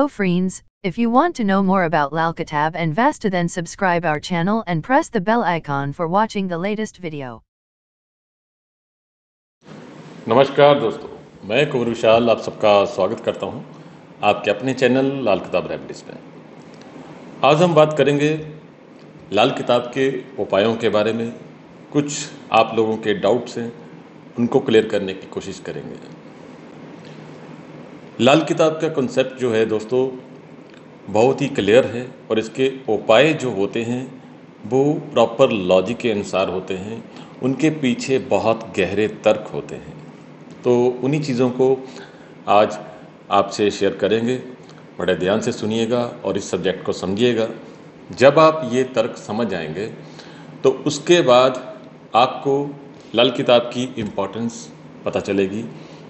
Hello friends, if you want to know more about Lalkitab and Vasta, then subscribe our channel and press the bell icon for watching the latest video. नमस्कार दोस्तों, मैं कुंवर विशाल आप सबका स्वागत करता हूं आपके अपने चैनल लाल किताब रेमेडीज में। आज हम बात करेंगे लाल किताब के उपायों के बारे में। कुछ आप लोगों के डाउट्स हैं, उनको क्लियर करने की कोशिश करेंगे। लाल किताब का कॉन्सेप्ट जो है दोस्तों बहुत ही क्लियर है और इसके उपाय जो होते हैं वो प्रॉपर लॉजिक के अनुसार होते हैं। उनके पीछे बहुत गहरे तर्क होते हैं, तो उन्हीं चीज़ों को आज आपसे शेयर करेंगे। बड़े ध्यान से सुनिएगा और इस सब्जेक्ट को समझिएगा। जब आप ये तर्क समझ आएंगे तो उसके बाद आपको लाल किताब की इम्पोर्टेंस पता चलेगी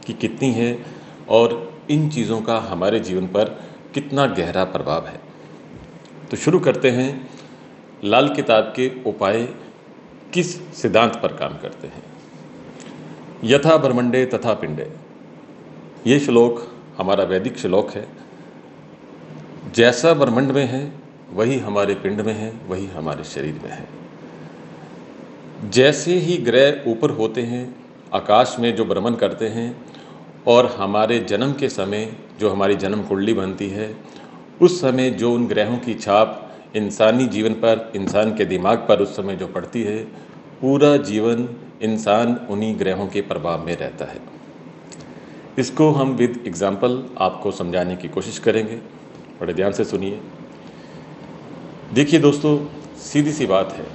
कि कितनी है और इन चीज़ों का हमारे जीवन पर कितना गहरा प्रभाव है। तो शुरू करते हैं। लाल किताब के उपाय किस सिद्धांत पर काम करते हैं? यथा ब्रह्मंडे तथा पिंडे, ये श्लोक हमारा वैदिक श्लोक है। जैसा ब्रह्मांड में है वही हमारे पिंड में है, वही हमारे शरीर में है। जैसे ही ग्रह ऊपर होते हैं आकाश में जो भ्रमण करते हैं और हमारे जन्म के समय जो हमारी जन्म कुंडली बनती है, उस समय जो उन ग्रहों की छाप इंसानी जीवन पर, इंसान के दिमाग पर उस समय जो पड़ती है, पूरा जीवन इंसान उन्हीं ग्रहों के प्रभाव में रहता है। इसको हम विद एग्जाम्पल आपको समझाने की कोशिश करेंगे। बड़े ध्यान से सुनिए। देखिए दोस्तों, सीधी सी बात है,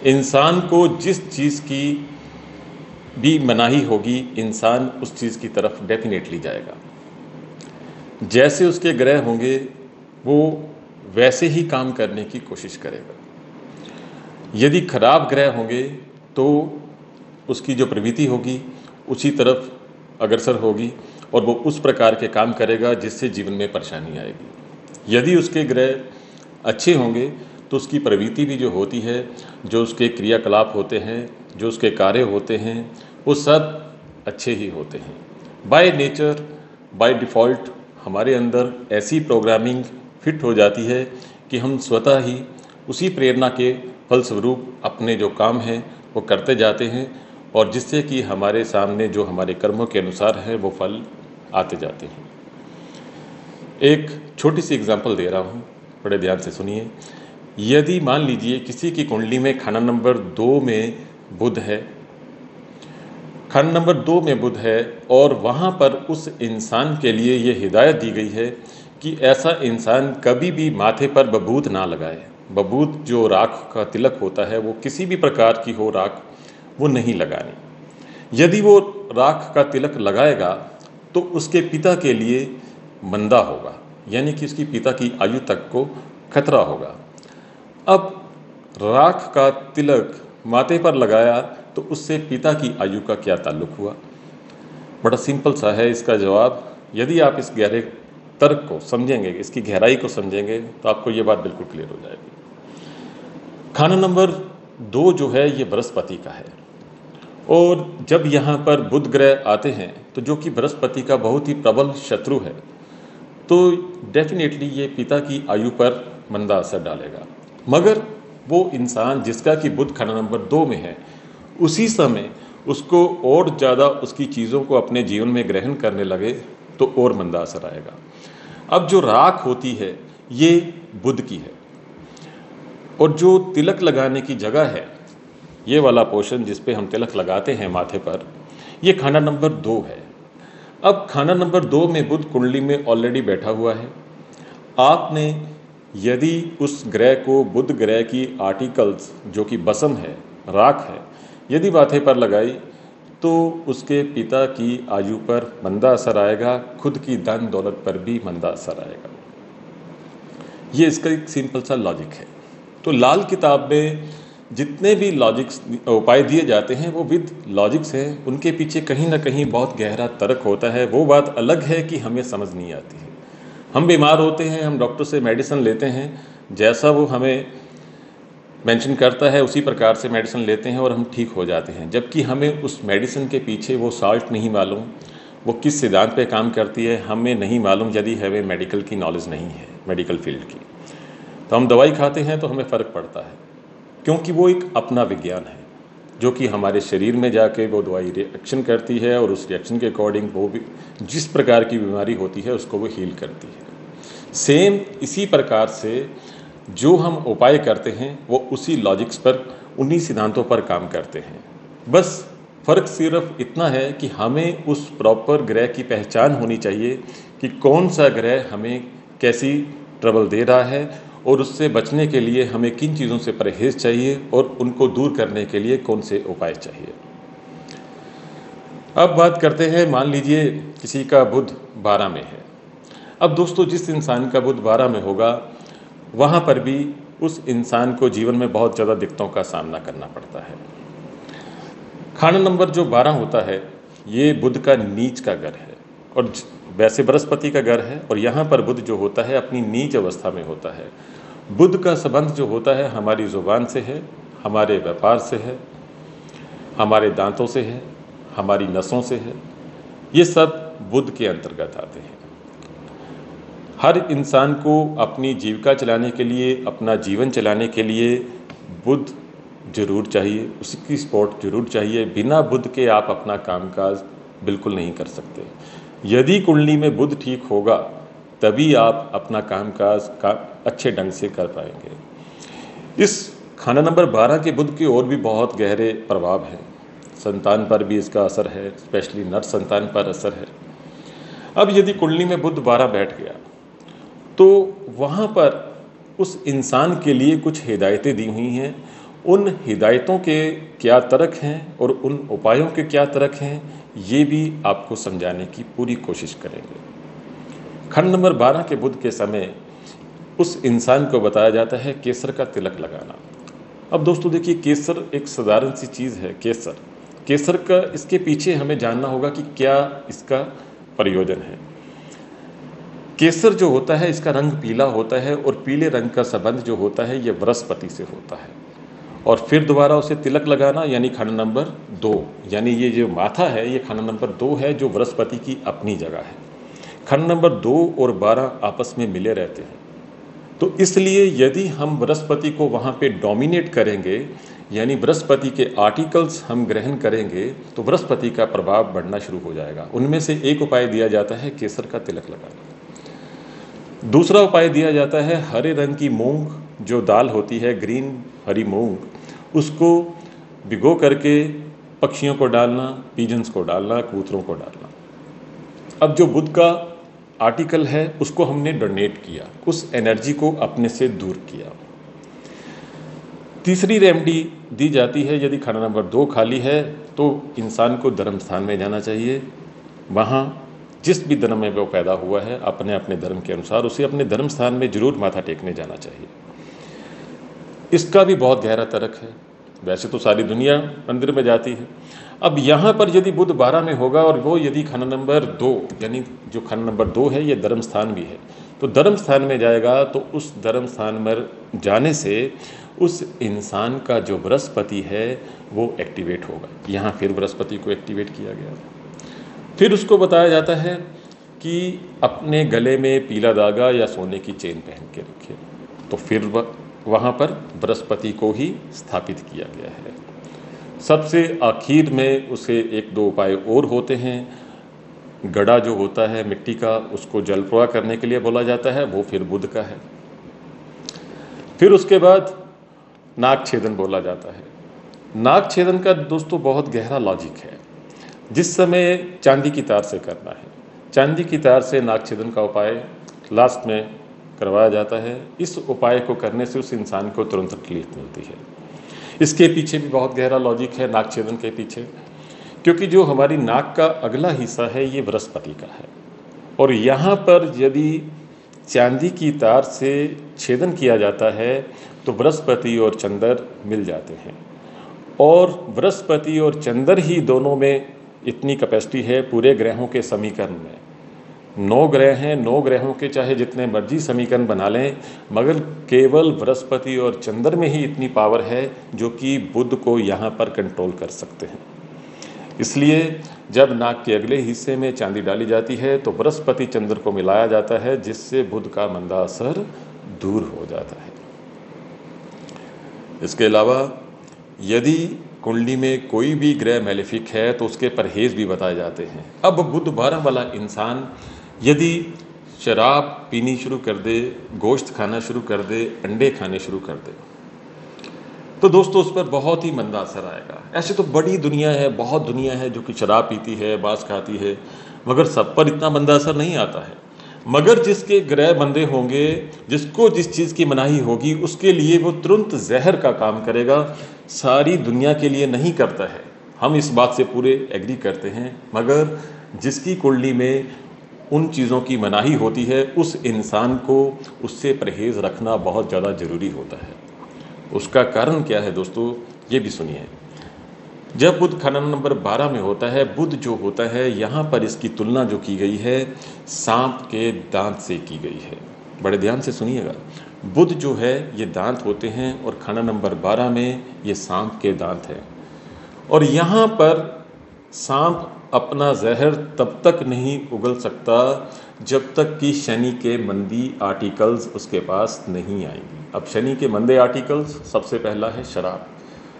इंसान को जिस चीज़ की भी मनाही होगी, इंसान उस चीज़ की तरफ डेफिनेटली जाएगा। जैसे उसके ग्रह होंगे वो वैसे ही काम करने की कोशिश करेगा। यदि खराब ग्रह होंगे तो उसकी जो प्रवृत्ति होगी उसी तरफ अग्रसर होगी और वो उस प्रकार के काम करेगा जिससे जीवन में परेशानी आएगी। यदि उसके ग्रह अच्छे होंगे तो उसकी प्रवृत्ति भी जो होती है, जो उसके क्रियाकलाप होते हैं, जो उसके कार्य होते हैं, वो सब अच्छे ही होते हैं। बाय नेचर, बाय डिफ़ॉल्ट हमारे अंदर ऐसी प्रोग्रामिंग फिट हो जाती है कि हम स्वतः ही उसी प्रेरणा के फलस्वरूप अपने जो काम हैं वो करते जाते हैं और जिससे कि हमारे सामने जो हमारे कर्मों के अनुसार है वो फल आते जाते हैं। एक छोटी सी एग्जांपल दे रहा हूँ, बड़े ध्यान से सुनिए। यदि मान लीजिए किसी की कुंडली में खाना नंबर 2 में बुध है, खाना नंबर 2 में बुध है और वहाँ पर उस इंसान के लिए ये हिदायत दी गई है कि ऐसा इंसान कभी भी माथे पर बबूत ना लगाए। बबूत जो राख का तिलक होता है, वो किसी भी प्रकार की हो राख, वो नहीं लगानी। यदि वो राख का तिलक लगाएगा तो उसके पिता के लिए मंदा होगा, यानी कि उसकी पिता की आयु तक को खतरा होगा। अब राख का तिलक माथे पर लगाया तो उससे पिता की आयु का क्या ताल्लुक हुआ? बड़ा सिंपल सा है इसका जवाब। यदि आप इस गहरे तर्क को समझेंगे, इसकी गहराई को समझेंगे, तो आपको ये बात बिल्कुल क्लियर हो जाएगी। खाना नंबर 2 जो है ये बृहस्पति का है और जब यहाँ पर बुध ग्रह आते हैं तो जो कि बृहस्पति का बहुत ही प्रबल शत्रु है, तो डेफिनेटली ये पिता की आयु पर मंदा असर डालेगा। मगर वो इंसान जिसका कि बुध खाना नंबर 2 में है, उसी समय उसको और ज़्यादा उसकी चीज़ों को अपने जीवन में ग्रहण करने लगे तो और मंदा असर आएगा। अब जो राख होती है ये बुध की है और जो तिलक लगाने की जगह है, ये वाला पोर्शन जिस पे हम तिलक लगाते हैं माथे पर, ये खाना नंबर 2 है। अब खाना नंबर 2 में बुध कुंडली में ऑलरेडी बैठा हुआ है। आपने यदि उस ग्रह को, बुध ग्रह की आर्टिकल्स जो कि बसम है, राख है, यदि माथे पर लगाई तो उसके पिता की आयु पर मंदा असर आएगा, खुद की धन दौलत पर भी मंदा असर आएगा। ये इसका एक सिंपल सा लॉजिक है। तो लाल किताब में जितने भी लॉजिक्स उपाय दिए जाते हैं वो विद लॉजिक्स हैं। उनके पीछे कहीं ना कहीं बहुत गहरा तर्क होता है। वो बात अलग है कि हमें समझ नहीं आती है। हम बीमार होते हैं, हम डॉक्टर से मेडिसिन लेते हैं, जैसा वो हमें मेंशन करता है उसी प्रकार से मेडिसिन लेते हैं और हम ठीक हो जाते हैं, जबकि हमें उस मेडिसिन के पीछे वो साल्ट नहीं मालूम, वो किस सिद्धांत पे काम करती है हमें नहीं मालूम, यदि हमें मेडिकल की नॉलेज नहीं है, मेडिकल फील्ड की। तो हम दवाई खाते हैं तो हमें फ़र्क पड़ता है, क्योंकि वो एक अपना विज्ञान है जो कि हमारे शरीर में जाके वो दवाई रिएक्शन करती है और उस रिएक्शन के अकॉर्डिंग वो भी जिस प्रकार की बीमारी होती है उसको वो हील करती है। सेम इसी प्रकार से जो हम उपाय करते हैं वो उसी लॉजिक्स पर, उन्हीं सिद्धांतों पर काम करते हैं। बस फ़र्क सिर्फ इतना है कि हमें उस प्रॉपर ग्रह की पहचान होनी चाहिए कि कौन सा ग्रह हमें कैसी ट्रबल दे रहा है और उससे बचने के लिए हमें किन चीज़ों से परहेज़ चाहिए और उनको दूर करने के लिए कौन से उपाय चाहिए। अब बात करते हैं, मान लीजिए किसी का बुध 12 में है। अब दोस्तों, जिस इंसान का बुध 12 में होगा वहाँ पर भी उस इंसान को जीवन में बहुत ज़्यादा दिक्कतों का सामना करना पड़ता है। खाना नंबर जो 12 होता है ये बुध का नीच का घर है और वैसे बृहस्पति का घर है, और यहाँ पर बुध जो होता है अपनी नीच अवस्था में होता है। बुध का संबंध जो होता है हमारी ज़ुबान से है, हमारे व्यापार से है, हमारे दांतों से है, हमारी नसों से है। ये सब बुध के अंतर्गत आते हैं। हर इंसान को अपनी जीविका चलाने के लिए, अपना जीवन चलाने के लिए बुध जरूर चाहिए, उसकी सपोर्ट जरूर चाहिए। बिना बुध के आप अपना कामकाज बिल्कुल नहीं कर सकते। यदि कुंडली में बुध ठीक होगा तभी आप अपना कामकाज अच्छे ढंग से कर पाएंगे। इस खाना नंबर 12 के बुध के और भी बहुत गहरे प्रभाव हैं। संतान पर भी इसका असर है, स्पेशली नर संतान पर असर है। अब यदि कुंडली में बुध 12 बैठ गया तो वहाँ पर उस इंसान के लिए कुछ हिदायतें दी हुई हैं। उन हिदायतों के क्या तर्क हैं और उन उपायों के क्या तर्क हैं ये भी आपको समझाने की पूरी कोशिश करेंगे। खंड नंबर 12 के बुध के समय उस इंसान को बताया जाता है केसर का तिलक लगाना। अब दोस्तों देखिए, केसर एक साधारण सी चीज़ है। केसर का इसके पीछे हमें जानना होगा कि क्या इसका प्रयोजन है। केसर जो होता है इसका रंग पीला होता है और पीले रंग का संबंध जो होता है ये बृहस्पति से होता है। और फिर दोबारा उसे तिलक लगाना यानी खंड नंबर 2, यानी ये जो माथा है ये खंड नंबर 2 है जो बृहस्पति की अपनी जगह है। खंड नंबर 2 और 12 आपस में मिले रहते हैं, तो इसलिए यदि हम बृहस्पति को वहाँ पे डोमिनेट करेंगे यानी बृहस्पति के आर्टिकल्स हम ग्रहण करेंगे तो बृहस्पति का प्रभाव बढ़ना शुरू हो जाएगा। उनमें से एक उपाय दिया जाता है केसर का तिलक लगाना। दूसरा उपाय दिया जाता है हरे रंग की मूंग जो दाल होती है, ग्रीन हरी मूंग, उसको भिगो करके पक्षियों को डालना, पीजन्स को डालना, कबूतरों को डालना। अब जो बुध का आर्टिकल है उसको हमने डोनेट किया, उस एनर्जी को अपने से दूर किया। तीसरी रेमेडी दी जाती है यदि खाना नंबर 2 खाली है तो इंसान को धर्म स्थान में जाना चाहिए। वहाँ जिस भी धर्म में वो पैदा हुआ है अपने अपने धर्म के अनुसार उसे अपने धर्म स्थान में जरूर माथा टेकने जाना चाहिए। इसका भी बहुत गहरा तर्क है। वैसे तो सारी दुनिया मंदिर में जाती है। अब यहाँ पर यदि बुध 12 में होगा और वो यदि खाना नंबर 2 यानी जो खाना नंबर 2 है ये धर्म स्थान भी है, तो धर्म स्थान में जाएगा तो उस धर्म स्थान में जाने से उस इंसान का जो बृहस्पति है वो एक्टिवेट होगा। यहाँ फिर बृहस्पति को एक्टिवेट किया गया। फिर उसको बताया जाता है कि अपने गले में पीला धागा या सोने की चेन पहन के रखे। तो फिर वहाँ पर बृहस्पति को ही स्थापित किया गया है। सबसे आखिर में उसे 1-2 उपाय और होते हैं। गड़ा जो होता है मिट्टी का उसको जल प्रवाह करने के लिए बोला जाता है, वो फिर बुध का है। फिर उसके बाद नाग छेदन बोला जाता है। नाग छेदन का दोस्तों बहुत गहरा लॉजिक है। जिस समय चांदी की तार से करना है, चांदी की तार से नाग छेदन का उपाय लास्ट में करवाया जाता है। इस उपाय को करने से उस इंसान को तुरंत रिलीफ मिलती है। इसके पीछे भी बहुत गहरा लॉजिक है नाग छेदन के पीछे, क्योंकि जो हमारी नाक का अगला हिस्सा है ये बृहस्पति का है और यहाँ पर यदि चांदी की तार से छेदन किया जाता है तो बृहस्पति और चंद्र मिल जाते हैं। और बृहस्पति और चंद्र ही दोनों में इतनी कैपेसिटी है पूरे ग्रहों के समीकरण में। 9 ग्रह हैं, 9 ग्रहों के चाहे जितने मर्जी समीकरण बना लें मगर केवल बृहस्पति और चंद्र में ही इतनी पावर है जो कि बुध को यहाँ पर कंट्रोल कर सकते हैं। इसलिए जब नाक के अगले हिस्से में चांदी डाली जाती है तो बृहस्पति चंद्र को मिलाया जाता है, जिससे बुध का मंदा असर दूर हो जाता है। इसके अलावा यदि कुंडली में कोई भी ग्रह मैलेफिक है तो उसके परहेज भी बताए जाते हैं। अब बुध 12 वाला इंसान यदि शराब पीनी शुरू कर दे, गोश्त खाना शुरू कर दे, अंडे खाने शुरू कर दे, तो दोस्तों उस पर बहुत ही मंदा असर आएगा। ऐसे तो बड़ी दुनिया है, बहुत दुनिया है जो कि शराब पीती है, मांस खाती है, मगर सब पर इतना मंदा असर नहीं आता है। मगर जिसके ग्रह मंदे होंगे, जिसको जिस चीज़ की मनाही होगी, उसके लिए वो तुरंत जहर का काम करेगा, सारी दुनिया के लिए नहीं करता है। हम इस बात से पूरे एग्री करते हैं। मगर जिसकी कुंडली में उन चीज़ों की मनाही होती है, उस इंसान को उससे परहेज़ रखना बहुत ज़्यादा ज़रूरी होता है। उसका कारण क्या है दोस्तों, ये भी सुनिए। जब बुध खाना नंबर 12 में होता है, बुध जो होता है, यहाँ पर इसकी तुलना जो की गई है सांप के दांत से की गई है। बड़े ध्यान से सुनिएगा। बुध जो है ये दांत होते हैं और खाना नंबर 12 में ये सांप के दांत हैं। और यहाँ पर सांप अपना जहर तब तक नहीं उगल सकता जब तक कि शनि के मंदी आर्टिकल्स उसके पास नहीं आएंगी। अब शनि के मंदे आर्टिकल्स सबसे पहला है शराब।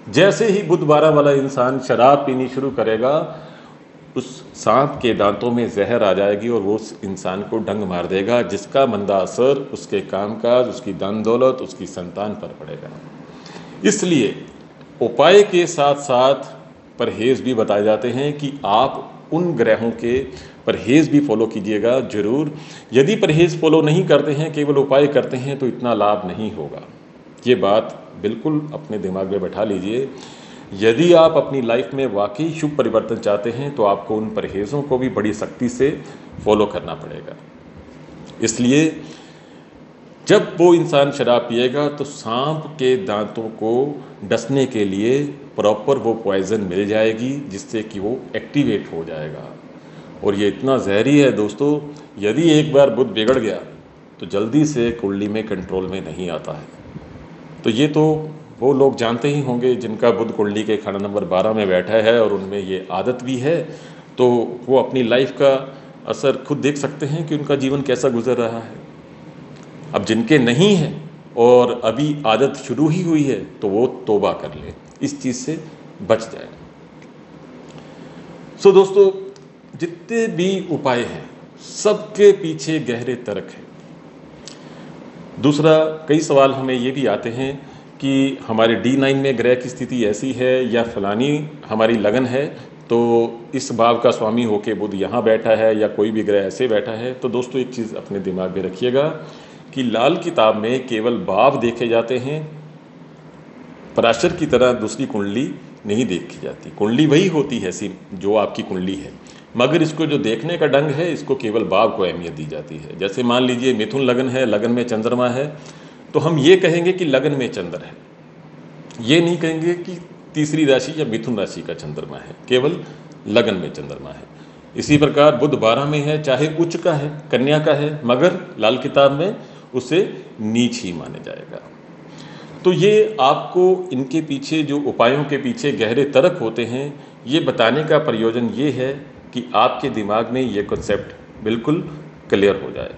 जैसे ही बुध 12 वाला इंसान शराब पीनी शुरू करेगा, उस सांप के दांतों में जहर आ जाएगी और वो उस इंसान को डंग मार देगा, जिसका मंदा असर उसके कामकाज, उसकी धन दौलत, उसकी संतान पर पड़ेगा। इसलिए उपाय के साथ साथ परहेज भी बताए जाते हैं कि आप उन ग्रहों के परहेज भी फॉलो कीजिएगा जरूर। यदि परहेज फॉलो नहीं करते हैं, केवल उपाय करते हैं, तो इतना लाभ नहीं होगा। ये बात बिल्कुल अपने दिमाग में बैठा लीजिए। यदि आप अपनी लाइफ में वाकई शुभ परिवर्तन चाहते हैं तो आपको उन परहेजों को भी बड़ी सख्ती से फॉलो करना पड़ेगा। इसलिए जब वो इंसान शराब पिएगा तो सांप के दांतों को डसने के लिए प्रॉपर वो पॉइजन मिल जाएगी, जिससे कि वो एक्टिवेट हो जाएगा। और ये इतना जहरी है दोस्तों, यदि एक बार बुध बिगड़ गया तो जल्दी से कुंडली में कंट्रोल में नहीं आता है। तो ये तो वो लोग जानते ही होंगे जिनका बुध कुंडली के खाना नंबर 12 में बैठा है और उनमें ये आदत भी है, तो वो अपनी लाइफ का असर खुद देख सकते हैं कि उनका जीवन कैसा गुजर रहा है। अब जिनके नहीं है और अभी आदत शुरू ही हुई है, तो वो तौबा कर ले, इस चीज़ से बच जाए। सो दोस्तों, जितने भी उपाय हैं सबके पीछे गहरे तर्क है। दूसरा, कई सवाल हमें ये भी आते हैं कि हमारे D9 में ग्रह की स्थिति ऐसी है या फलानी हमारी लगन है, तो इस भाव का स्वामी होके बुध यहाँ बैठा है या कोई भी ग्रह ऐसे बैठा है। तो दोस्तों एक चीज़ अपने दिमाग में रखिएगा कि लाल किताब में केवल भाव देखे जाते हैं, पराशर की तरह दूसरी कुंडली नहीं देखी जाती। कुंडली वही होती है जो आपकी कुंडली है, मगर इसको जो देखने का ढंग है, इसको केवल भाव को अहमियत दी जाती है। जैसे मान लीजिए मिथुन लगन है, लगन में चंद्रमा है, तो हम ये कहेंगे कि लगन में चंद्र है, ये नहीं कहेंगे कि तीसरी राशि या मिथुन राशि का चंद्रमा है, केवल लगन में चंद्रमा है। इसी प्रकार बुध 12 में है, चाहे उच्च का है, कन्या का है, मगर लाल किताब में उसे नीच ही माने जाएगा। तो ये आपको इनके पीछे जो उपायों के पीछे गहरे तर्क होते हैं, ये बताने का प्रयोजन ये है कि आपके दिमाग में ये कॉन्सेप्ट बिल्कुल क्लियर हो जाए।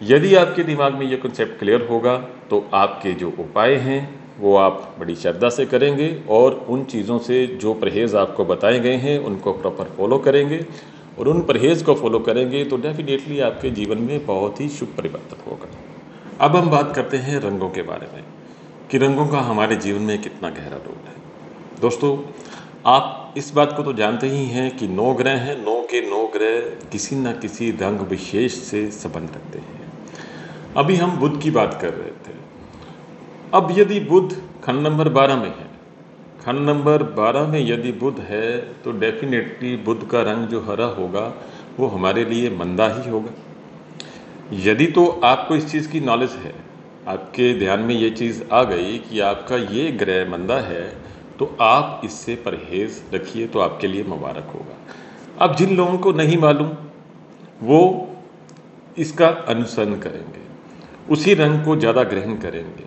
यदि आपके दिमाग में ये कॉन्सेप्ट क्लियर होगा तो आपके जो उपाय हैं वो आप बड़ी श्रद्धा से करेंगे और उन चीज़ों से जो परहेज़ आपको बताए गए हैं उनको प्रॉपर फॉलो करेंगे, और उन परहेज़ को फॉलो करेंगे तो डेफिनेटली आपके जीवन में बहुत ही शुभ परिवर्तन होगा। अब हम बात करते हैं रंगों के बारे में कि रंगों का हमारे जीवन में कितना गहरा रोल है। दोस्तों, आप इस बात को तो जानते ही हैं कि 9 ग्रह हैं, 9 के 9 ग्रह किसी न किसी रंग विशेष से संबंध रखते हैं। अभी हम बुध की बात कर रहे थे। अब यदि बुध खंड नंबर 12 में है, खंड नंबर 12 में यदि बुध है तो डेफिनेटली बुध का रंग जो हरा होगा वो हमारे लिए मंदा ही होगा। यदि तो आपको इस चीज़ की नॉलेज है, आपके ध्यान में ये चीज़ आ गई कि आपका ये ग्रह मंदा है, तो आप इससे परहेज रखिए तो आपके लिए मुबारक होगा। अब जिन लोगों को नहीं मालूम वो इसका अनुसरण करेंगे, उसी रंग को ज़्यादा ग्रहण करेंगे।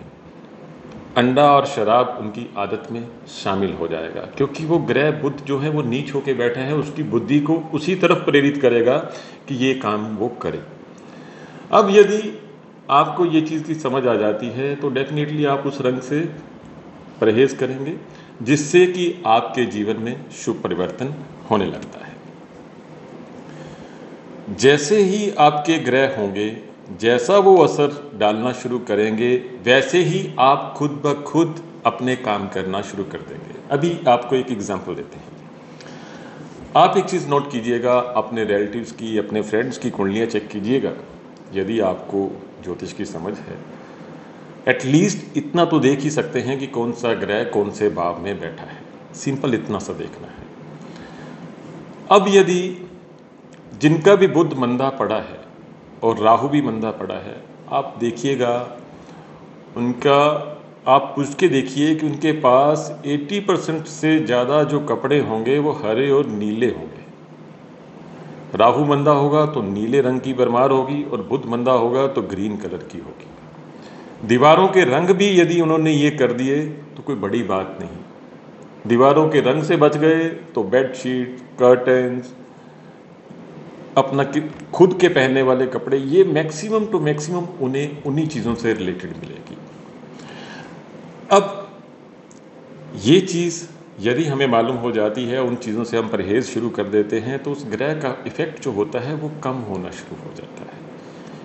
अंडा और शराब उनकी आदत में शामिल हो जाएगा, क्योंकि वो ग्रह बुध जो है वो नीच होके बैठा है, उसकी बुद्धि को उसी तरफ प्रेरित करेगा कि ये काम वो करे। अब यदि आपको ये चीज़ की समझ आ जाती है तो डेफिनेटली आप उस रंग से परहेज करेंगे, जिससे कि आपके जीवन में शुभ परिवर्तन होने लगता है। जैसे ही आपके ग्रह होंगे, जैसा वो असर डालना शुरू करेंगे, वैसे ही आप खुद ब खुद अपने काम करना शुरू कर देंगे। अभी आपको एक एग्जांपल देते हैं। आप एक चीज़ नोट कीजिएगा, अपने रिलेटिव्स की, अपने फ्रेंड्स की कुंडलियाँ चेक कीजिएगा। यदि आपको ज्योतिष की समझ है, एटलीस्ट इतना तो देख ही सकते हैं कि कौन सा ग्रह कौन से भाव में बैठा है। सिंपल इतना सा देखना है। अब यदि जिनका भी बुध मंदा पड़ा है और राहु भी मंदा पड़ा है, आप देखिएगा उनका, आप पूछ के देखिए कि उनके पास 80% से ज़्यादा जो कपड़े होंगे वो हरे और नीले होंगे। राहु मंदा होगा तो नीले रंग की भरमार होगी और बुध मंदा होगा तो ग्रीन कलर की होगी। दीवारों के रंग भी यदि उन्होंने ये कर दिए तो कोई बड़ी बात नहीं। दीवारों के रंग से बच गए तो बेडशीट, कर्टन्स, अपना खुद के पहनने वाले कपड़े, ये मैक्सिमम टू मैक्सिमम उन्हें उन्हीं चीज़ों से रिलेटेड मिलेगी। अब ये चीज़ यदि हमें मालूम हो जाती है, उन चीज़ों से हम परहेज शुरू कर देते हैं, तो उस ग्रह का इफ़ेक्ट जो होता है वो कम होना शुरू हो जाता है।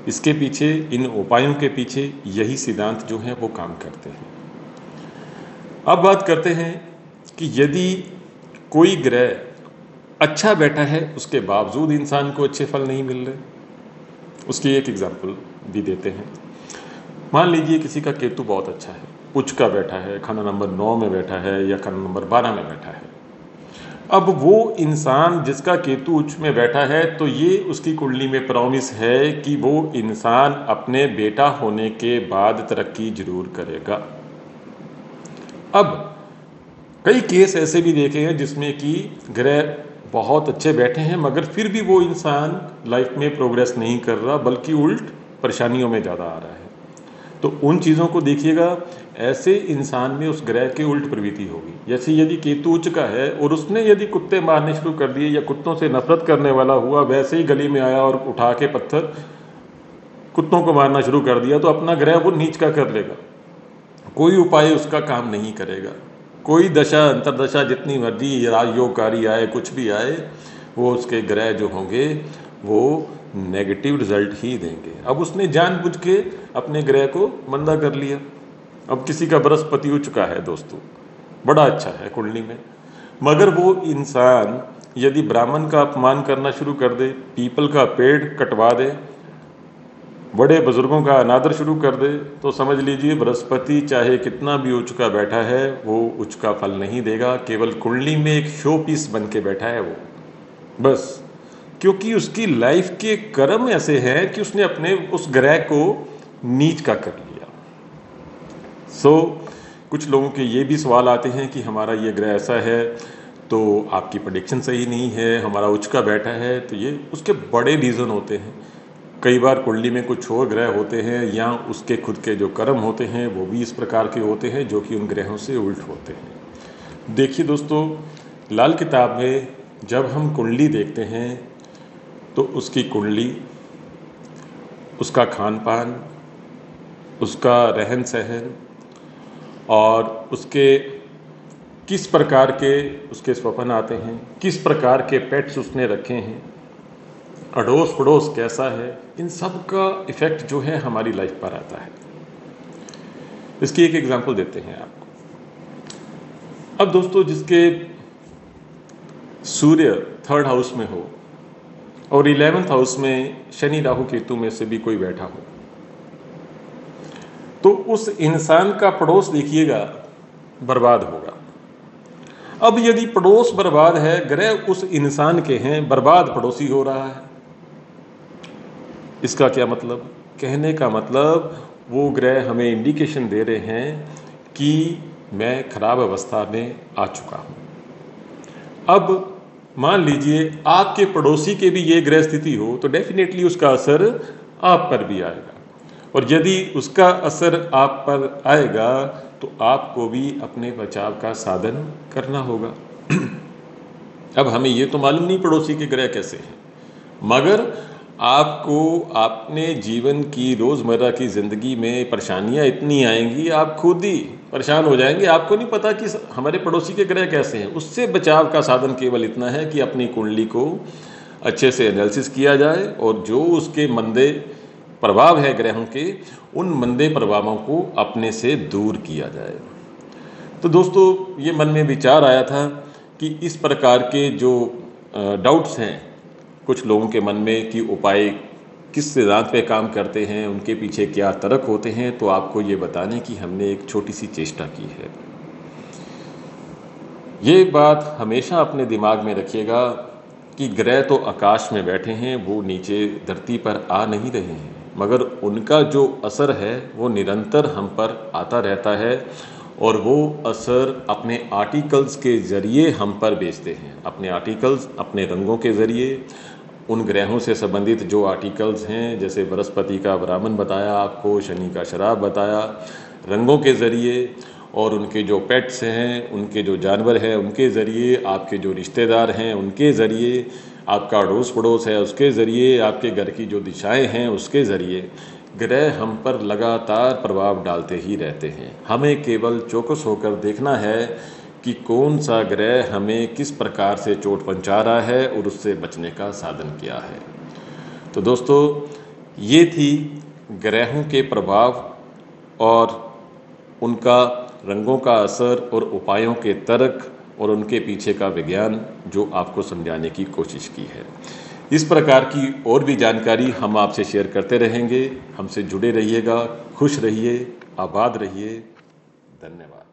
इसके पीछे, इन उपायों के पीछे यही सिद्धांत जो हैं वो काम करते हैं। अब बात करते हैं कि यदि कोई ग्रह अच्छा बैठा है, उसके बावजूद इंसान को अच्छे फल नहीं मिल रहे, उसकी एक एग्जांपल भी देते हैं। मान लीजिए किसी का केतु बहुत अच्छा है, उच्च का बैठा है, खाना नंबर 9 में बैठा है या खाना नंबर 12 में बैठा है। अब वो इंसान जिसका केतु उच्च में बैठा है, तो ये उसकी कुंडली में प्रॉमिस है कि वो इंसान अपने बेटा होने के बाद तरक्की जरूर करेगा। अब कई केस ऐसे भी देखे हैं जिसमें कि ग्रह बहुत अच्छे बैठे हैं मगर फिर भी वो इंसान लाइफ में प्रोग्रेस नहीं कर रहा, बल्कि उल्ट परेशानियों में ज़्यादा आ रहा है। तो उन चीज़ों को देखिएगा, ऐसे इंसान में उस ग्रह की उल्ट प्रवृत्ति होगी। जैसे यदि केतु उच्च का है और उसने यदि कुत्ते मारने शुरू कर दिए या कुत्तों से नफरत करने वाला हुआ, वैसे ही गली में आया और उठा के पत्थर कुत्तों को मारना शुरू कर दिया, तो अपना ग्रह वो नीच का कर लेगा। कोई उपाय उसका काम नहीं करेगा। कोई दशा अंतरदशा जितनी मर्जी राजयोगकारी आए, कुछ भी आए, वो उसके ग्रह जो होंगे वो नेगेटिव रिजल्ट ही देंगे। अब उसने जानबूझ के अपने ग्रह को मंदा कर लिया। अब किसी का बृहस्पति उच्च का है दोस्तों, बड़ा अच्छा है कुंडली में, मगर वो इंसान यदि ब्राह्मण का अपमान करना शुरू कर दे, पीपल का पेड़ कटवा दे, बड़े बुजुर्गों का अनादर शुरू कर दे, तो समझ लीजिए बृहस्पति चाहे कितना भी उच्च का बैठा है वो उच्च का फल नहीं देगा। केवल कुंडली में एक शो पीस बन के बैठा है वो, बस। क्योंकि उसकी लाइफ के कर्म ऐसे हैं कि उसने अपने उस ग्रह को नीच का कर लिया। कुछ लोगों के ये भी सवाल आते हैं कि हमारा ये ग्रह ऐसा है तो आपकी प्रेडिक्शन सही नहीं है, हमारा उच्च का बैठा है। तो ये उसके बड़े रीज़न होते हैं। कई बार कुंडली में कुछ और ग्रह होते हैं या उसके खुद के जो कर्म होते हैं वो भी इस प्रकार के होते हैं जो कि उन ग्रहों से उल्ट होते हैं। देखिए दोस्तों, लाल किताब में जब हम कुंडली देखते हैं तो उसकी कुंडली, उसका खान पान, उसका रहन सहन और उसके किस प्रकार के उसके स्वप्न आते हैं, किस प्रकार के पेट्स उसने रखे हैं, अड़ोस पड़ोस कैसा है, इन सब का इफ़ेक्ट जो है हमारी लाइफ पर आता है। इसकी एक एग्जांपल देते हैं आपको। अब दोस्तों, जिसके सूर्य 3rd हाउस में हो और 11th हाउस में शनि राहु केतु में से भी कोई बैठा हो, तो उस इंसान का पड़ोस देखिएगा बर्बाद होगा। अब यदि पड़ोस बर्बाद है, ग्रह उस इंसान के हैं, बर्बाद पड़ोसी हो रहा है, इसका क्या मतलब? कहने का मतलब वो ग्रह हमें इंडिकेशन दे रहे हैं कि मैं खराब अवस्था में आ चुका हूँ। अब मान लीजिए आपके पड़ोसी के भी ये ग्रह स्थिति हो तो डेफिनेटली उसका असर आप पर भी आएगा। और यदि उसका असर आप पर आएगा तो आपको भी अपने बचाव का साधन करना होगा। अब हमें ये तो मालूम नहीं पड़ोसी के ग्रह कैसे हैं, मगर आपको अपने जीवन की रोज़मर्रा की ज़िंदगी में परेशानियां इतनी आएंगी, आप खुद ही परेशान हो जाएंगे। आपको नहीं पता कि हमारे पड़ोसी के ग्रह कैसे हैं। उससे बचाव का साधन केवल इतना है कि अपनी कुंडली को अच्छे से एनालिसिस किया जाए और जो उसके मंदे प्रभाव है ग्रहों के, उन मंदे प्रभावों को अपने से दूर किया जाए। तो दोस्तों, ये मन में विचार आया था कि इस प्रकार के जो डाउट्स हैं कुछ लोगों के मन में कि उपाय किस सिद्धांत पे काम करते हैं, उनके पीछे क्या तर्क होते हैं, तो आपको ये बताने की हमने एक छोटी सी चेष्टा की है। ये बात हमेशा अपने दिमाग में रखिएगा कि ग्रह तो आकाश में बैठे हैं, वो नीचे धरती पर आ नहीं रहे हैं, मगर उनका जो असर है वो निरंतर हम पर आता रहता है और वो असर अपने आर्टिकल्स के ज़रिए हम पर भेजते हैं। अपने आर्टिकल्स, अपने रंगों के ज़रिए, उन ग्रहों से संबंधित जो आर्टिकल्स हैं, जैसे बृहस्पति का ब्राह्मण बताया आपको, शनि का शराब बताया, रंगों के ज़रिए, और उनके जो पेट्स हैं, उनके जो जानवर हैं उनके ज़रिए, आपके जो रिश्तेदार हैं उनके ज़रिए, आपका अड़ोस पड़ोस है उसके ज़रिए, आपके घर की जो दिशाएं हैं उसके ज़रिए ग्रह हम पर लगातार प्रभाव डालते ही रहते हैं। हमें केवल चौकस होकर देखना है कि कौन सा ग्रह हमें किस प्रकार से चोट पहुंचा रहा है और उससे बचने का साधन क्या है। तो दोस्तों, ये थी ग्रहों के प्रभाव और उनका रंगों का असर और उपायों के तर्क और उनके पीछे का विज्ञान जो आपको समझाने की कोशिश की है। इस प्रकार की और भी जानकारी हम आपसे शेयर करते रहेंगे। हमसे जुड़े रहिएगा, खुश रहिए, आबाद रहिए। धन्यवाद।